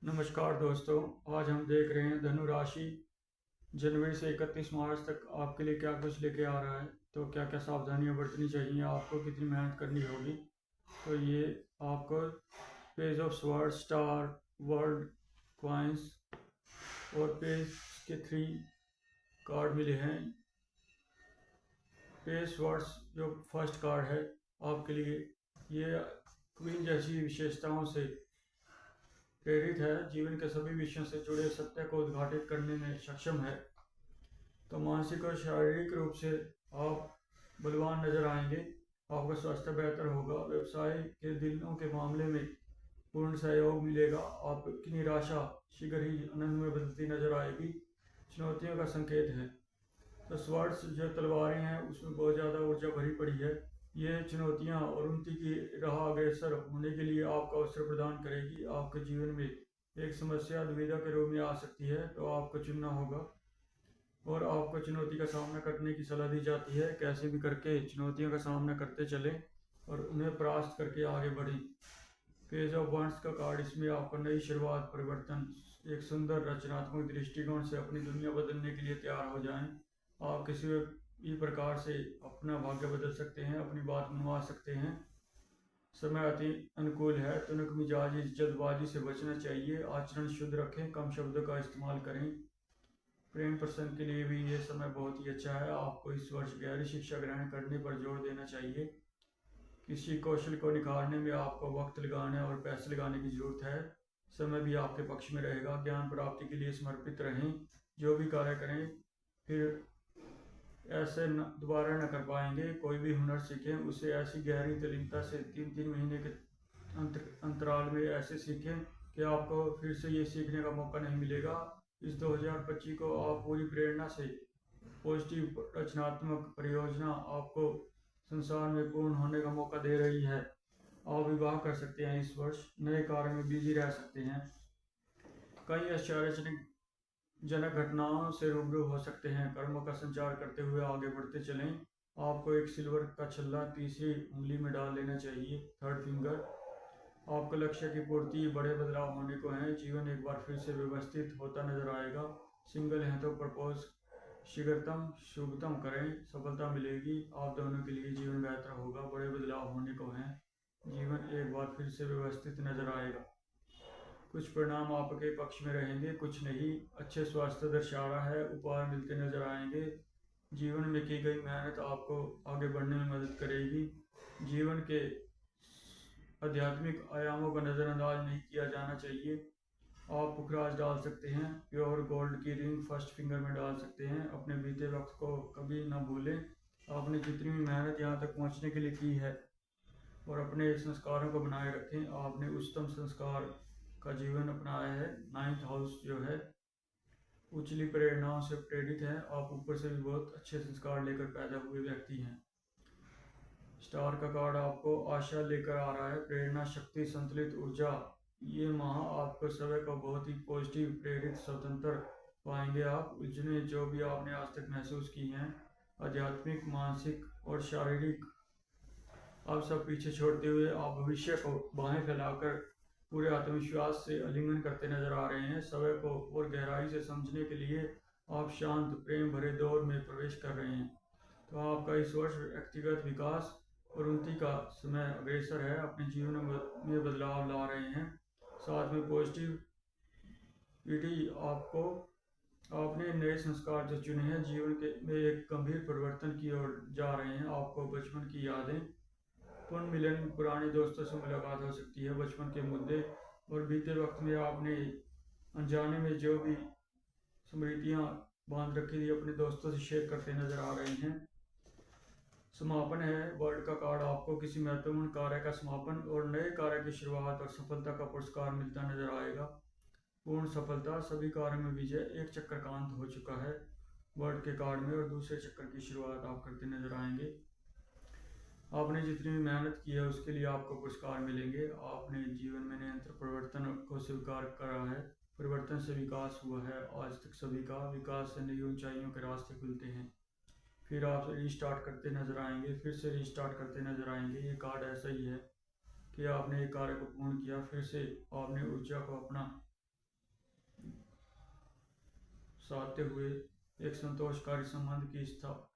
नमस्कार दोस्तों। आज हम देख रहे हैं धनु राशि जनवरी से 31 मार्च तक आपके लिए क्या कुछ लेके आ रहा है। तो क्या क्या सावधानियां बरतनी चाहिए, आपको कितनी मेहनत करनी होगी। तो ये आपको page of sword, star, world, coins और पेज के 3 कार्ड मिले हैं। पेज स्वर्ड्स जो फर्स्ट कार्ड है आपके लिए, ये क्वीन जैसी विशेषताओं से प्रेरित है, जीवन के सभी विषयों से जुड़े सत्य को उद्घाटित करने में सक्षम है। तो मानसिक और शारीरिक रूप से आप बलवान नजर आएंगे। आपका स्वास्थ्य बेहतर होगा। व्यवसाय के दिलों के मामले में पूर्ण सहयोग मिलेगा। आपकी निराशा शीघ्र ही आनंद में बदलती नजर आएगी। चुनौतियों का संकेत है। तो स्वर्ड्स जो तलवारें हैं उसमें बहुत ज़्यादा ऊर्जा भरी पड़ी है। ये चुनौतियां और उन्नति की राह अग्रसर होने के लिए आपको अवसर प्रदान करेगी। आपके जीवन में एक समस्या दुविधा के रूप में आ सकती है, तो आपको चुनना होगा और आपको चुनौती का सामना करने की सलाह दी जाती है। कैसे भी करके चुनौतियों का सामना करते चलें और उन्हें परास्त करके आगे बढ़ें। पेज ऑफ वंड्स का कार्ड, इसमें आपको नई शुरुआत, परिवर्तन, एक सुंदर रचनात्मक दृष्टिकोण से अपनी दुनिया बदलने के लिए तैयार हो जाएं। आप किसी भी प्रकार से अपना भाग्य बदल सकते हैं, अपनी बात मनवा सकते हैं। समय अति अनुकूल है। तुनक मिजाजी, जल्दबाजी से बचना चाहिए। आचरण शुद्ध रखें, कम शब्दों का इस्तेमाल करें। प्रेम प्रसंग के लिए भी ये समय बहुत ही अच्छा है। आपको इस वर्ष गहरी शिक्षा ग्रहण करने पर जोर देना चाहिए। किसी कौशल को निखारने में आपको वक्त लगाने और पैसे लगाने की जरूरत है। समय भी आपके पक्ष में रहेगा। ज्ञान प्राप्ति के लिए समर्पित रहें। जो भी कार्य करें फिर ऐसे दोबारा न कर पाएंगे। कोई भी हुनर सीखें, उसे ऐसी गहरी तल्लीनता से 3-3 महीने के अंतराल में ऐसे सीखें कि आपको फिर से ये सीखने का मौका नहीं मिलेगा। इस 2025 को आप पूरी प्रेरणा से पॉजिटिव रचनात्मक परियोजना आपको संसार में पूर्ण होने का मौका दे रही है। आप विवाह कर सकते हैं। इस वर्ष नए कार्य में बिजी रह सकते हैं। कई आश्चर्यजनक घटनाओं से रूबरू हो सकते हैं। कर्मों का संचार करते हुए आगे बढ़ते चलें। आपको एक सिल्वर का छल्ला तीसरी उंगली में डाल लेना चाहिए, थर्ड फिंगर। आपको लक्ष्य की पूर्ति, बड़े बदलाव होने को हैं। जीवन एक बार फिर से व्यवस्थित होता नजर आएगा। सिंगल हैं तो प्रपोज शीघ्रतम शुभतम करें, सफलता मिलेगी। आप दोनों के लिए जीवन बेहतर होगा। बड़े बदलाव होने को हैं। जीवन एक बार फिर से व्यवस्थित नजर आएगा। कुछ परिणाम आपके पक्ष में रहेंगे, कुछ नहीं। अच्छे स्वास्थ्य दर्शा रहा है। उपहार मिलते नजर आएंगे। जीवन में की गई मेहनत आपको आगे बढ़ने में मदद करेगी। जीवन के आध्यात्मिक आयामों को नज़रअंदाज नहीं किया जाना चाहिए। आप पुखराज डाल सकते हैं। प्योर गोल्ड की रिंग फर्स्ट फिंगर में डाल सकते हैं। अपने बीते वक्त को कभी ना भूलें। आपने जितनी भी मेहनत यहाँ तक पहुँचने के लिए की है और अपने संस्कारों को बनाए रखें। आपने उच्चतम संस्कार का जीवन अपनाया है। 9th हाउस जो है उछली प्रेरणाओं से प्रेरित है। आप ऊपर से भी बहुत अच्छे संस्कार लेकर पैदा हुए व्यक्ति हैं। स्टार का कार्ड आपको आशा लेकर आ रहा है, प्रेरणा, शक्ति, संतुलित ऊर्जा। ये माह आपको समय को बहुत ही पॉजिटिव, प्रेरित, स्वतंत्र पाएंगे। आप उलझने जो भी आपने आज तक महसूस की हैं, आध्यात्मिक, मानसिक और शारीरिक, अब सब पीछे छोड़ते हुए आप भविष्य को बाहें फैलाकर पूरे आत्मविश्वास से आलिंगन करते नजर आ रहे हैं। समय को और गहराई से समझने के लिए आप शांत, प्रेम भरे दौर में प्रवेश कर रहे हैं। तो आपका इस वर्ष व्यक्तिगत विकास और उन्नति का समय अग्रसर है। अपने जीवन में बदलाव ला रहे हैं। साथ में पॉजिटिविटी आपको, आपने नए संस्कार जो चुने हैं जीवन के में एक गंभीर परिवर्तन की ओर जा रहे हैं। आपको बचपन की यादें, पुनः मिलन, पुराने दोस्तों से मुलाकात हो सकती है। बचपन के मुद्दे और बीते वक्त में आपने अनजाने में जो भी स्मृतियां बांध रखी थी अपने दोस्तों से शेयर करते नजर आ रहे हैं। समापन है वर्ल्ड का कार्ड, आपको किसी महत्वपूर्ण कार्य का समापन और नए कार्य की शुरुआत और सफलता का पुरस्कार मिलता नजर आएगा। पूर्ण सफलता, सभी कार्य में विजय, एक चक्कर का अंत हो चुका है वर्ल्ड के कार्ड में और दूसरे चक्कर की शुरुआत आप करते नजर आएंगे। आपने जितनी भी मेहनत की है उसके लिए आपको पुरस्कार मिलेंगे। आपने जीवन में निरंतर परिवर्तन को स्वीकार करा है। परिवर्तन से विकास हुआ है। आज तक सभी का विकास से नई ऊंचाइयों के रास्ते खुलते हैं। फिर आप रीस्टार्ट करते नजर आएंगे, फिर से रीस्टार्ट करते नजर आएंगे। ये कार्ड ऐसा ही है कि आपने एक कार्य को पूर्ण किया, फिर से आपने ऊर्जा को अपना साधते हुए एक संतोषकारी संबंध की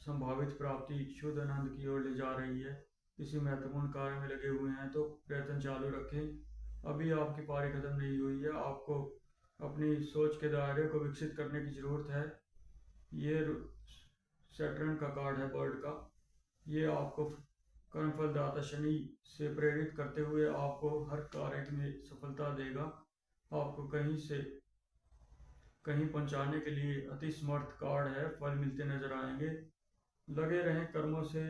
संभावित प्राप्ति शुद्ध आनंद की ओर ले जा रही है। किसी महत्वपूर्ण कार्य में लगे हुए हैं तो प्रयत्न चालू रखें। अभी आपकी पारी खत्म नहीं हुई है, आपको अपनी सोच के दायरे को विकसित करने की ज़रूरत है। ये सैटर्न का कार्ड है बर्ड का। ये आपको कर्मफलदाता शनि से प्रेरित करते हुए आपको हर कार्य में सफलता देगा। आपको कहीं से कहीं पहुंचाने के लिए अति समर्थ कार्ड है। फल मिलते नजर आएंगे। लगे रहें कर्मों से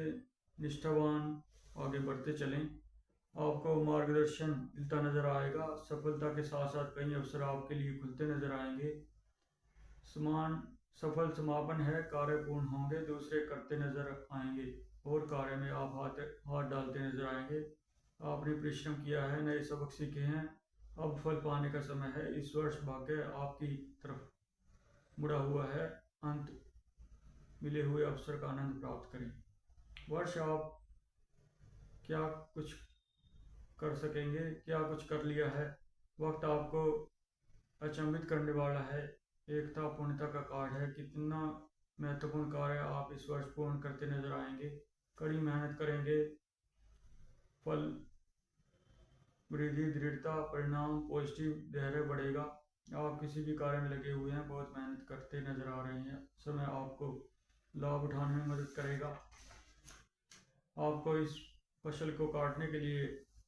निष्ठावान, आगे बढ़ते चलें। आपको मार्गदर्शन मिलता नजर आएगा। सफलता के साथ साथ कई अवसर आपके लिए खुलते नजर आएंगे। सफल समापन है, कार्य पूर्ण होंगे, दूसरे करते नजर आएंगे और कार्य में आप हाथ डालते नजर आएंगे। आपने परिश्रम किया है, नए सबक सीखे हैं, अब फल पाने का समय है। इस वर्ष भाग्य आपकी तरफ मुड़ा हुआ है। अंत मिले हुए अवसर का आनंद प्राप्त करें। वर्ष आप क्या कुछ कर सकेंगे, क्या कुछ कर लिया है। वक्त आपको अचंभित करने वाला है। एकता पूर्णता का कार्ड है। कितना महत्वपूर्ण कार्य आप इस वर्ष पूर्ण करते नजर आएंगे। कड़ी मेहनत करेंगे, फल वृद्धि, दृढ़ता, परिणाम पॉजिटिव, धैर्य बढ़ेगा। आप किसी भी कार्य में लगे हुए हैं, बहुत मेहनत करते नजर आ रहे हैं। समय आपको लाभ उठाने में मदद करेगा। आपको इस फसल को काटने के लिए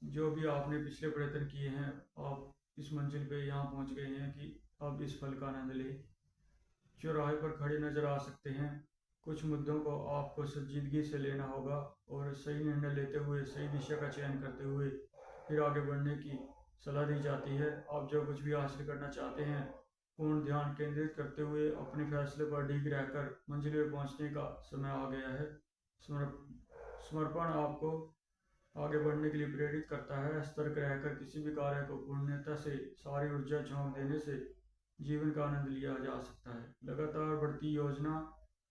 जो भी आपने पिछले प्रयत्न किए हैं, आप इस मंजिल पे यहाँ पहुँच गए हैं कि अब इस फल का आनंद लें। चौराहे पर खड़े नजर आ सकते हैं। कुछ मुद्दों को आपको संजीदगी से लेना होगा और सही निर्णय लेते हुए, सही दिशा का चयन करते हुए फिर आगे बढ़ने की सलाह दी जाती है। आप जो कुछ भी हासिल करना चाहते हैं, पूर्ण ध्यान केंद्रित करते हुए अपने फैसले पर अडिग रहकर मंजिल में पहुंचने का समय आ गया है। समर्पण आपको आगे बढ़ने के लिए प्रेरित करता है। सतर्क रहकर किसी भी कार्य को पूर्णता से सारी ऊर्जा झोंक देने से जीवन का आनंद लिया जा सकता है। लगातार बढ़ती योजना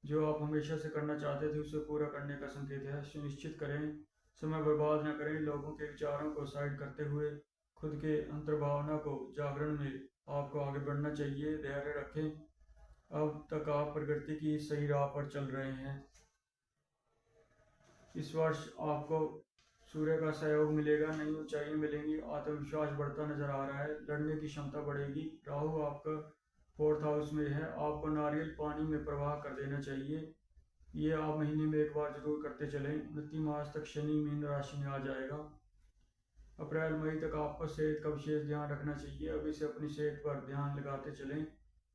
जो आप हमेशा से करना चाहते थे, उसे पूरा करने का संकेत है। सुनिश्चित करें, समय बर्बाद न करें। लोगों के विचारों को साइड करते हुए खुद के अंतर्भावना को जागरण में आपको आगे बढ़ना चाहिए। धैर्य रखें, अब तक आप प्रगति की सही राह पर चल रहे हैं। इस वर्ष आपको सूर्य का सहयोग मिलेगा, नई ऊंचाइयां मिलेंगी, आत्मविश्वास बढ़ता नजर आ रहा है, लड़ने की क्षमता बढ़ेगी। राहु आपका 4th हाउस में है। आपको नारियल पानी में प्रवाह कर देना चाहिए। ये आप महीने में एक बार जरूर करते चलें। 29 मार्च तक शनि मीन राशि में आ जाएगा। अप्रैल मई तक आपको सेहत का विशेष ध्यान रखना चाहिए। अभी से अपनी सेहत पर ध्यान लगाते चलें।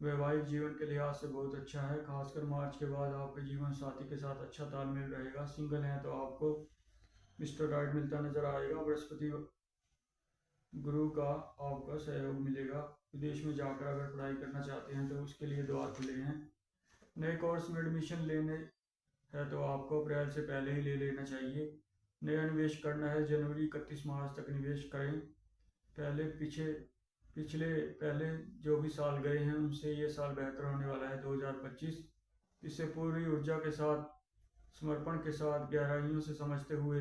वैवाहिक जीवन के लिहाज से बहुत अच्छा है। खासकर मार्च के बाद आपके जीवन साथी के साथ अच्छा तालमेल रहेगा। सिंगल हैं तो आपको मिस्टर राइट मिलता नजर आएगा। बृहस्पति गुरु का आपका सहयोग मिलेगा। विदेश में जाकर अगर पढ़ाई करना चाहते हैं तो उसके लिए द्वार खुले हैं। नए कोर्स में एडमिशन लेने है तो आपको अप्रैल से पहले ही ले लेना चाहिए। नया निवेश करना है, जनवरी 31 मार्च तक निवेश करें। पहले जो भी साल गए हैं उनसे ये साल बेहतर होने वाला है 2025। इसे पूरी ऊर्जा के साथ, समर्पण के साथ, गहराइयों से समझते हुए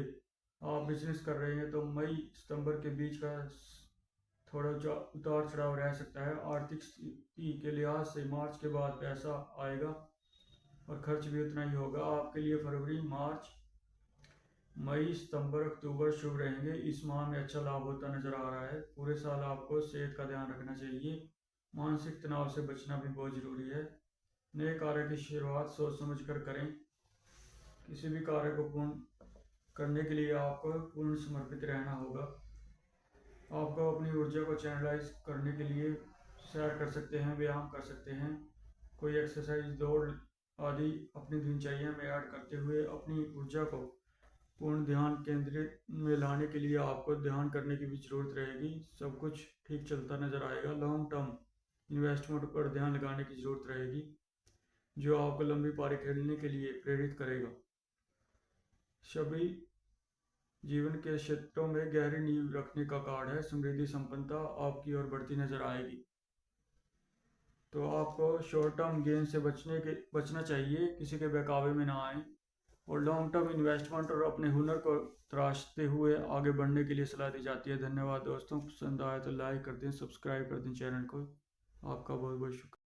आप बिजनेस कर रहे हैं तो मई सितंबर के बीच का थोड़ा उतार चढ़ाव रह सकता है। आर्थिक स्थिति के लिहाज से मार्च के बाद पैसा आएगा और खर्च भी उतना ही होगा। आपके लिए फरवरी, मार्च, मई, सितंबर, अक्टूबर शुभ रहेंगे। इस माह में अच्छा लाभ होता नजर आ रहा है। पूरे साल आपको सेहत का ध्यान रखना चाहिए। मानसिक तनाव से बचना भी बहुत जरूरी है। नए कार्य की शुरुआत सोच समझ कर करें। किसी भी कार्य को पूर्ण करने के लिए आपको पूर्ण समर्पित रहना होगा। आपको अपनी ऊर्जा को चैनलाइज करने के लिए सैर कर सकते हैं, व्यायाम कर सकते हैं, कोई एक्सरसाइज, दौड़ आदि अपनी दिनचर्या में ऐड करते हुए अपनी ऊर्जा को पूर्ण ध्यान केंद्रित में लाने के लिए आपको ध्यान करने की भी जरूरत रहेगी। सब कुछ ठीक चलता नजर आएगा। लॉन्ग टर्म इन्वेस्टमेंट पर ध्यान लगाने की जरूरत रहेगी जो आपको लंबी पारी खेलने के लिए प्रेरित करेगा। सभी जीवन के क्षेत्रों में गहरी नींव रखने का कार्ड है। समृद्धि संपन्नता आपकी ओर बढ़ती नजर आएगी। तो आपको शॉर्ट टर्म गेन से बचना चाहिए, किसी के बहकावे में ना आए और लॉन्ग टर्म इन्वेस्टमेंट और अपने हुनर को तराशते हुए आगे बढ़ने के लिए सलाह दी जाती है। धन्यवाद दोस्तों। पसंद आए तो लाइक कर दें, सब्सक्राइब कर दें चैनल को। आपका बहुत बहुत शुक्रिया।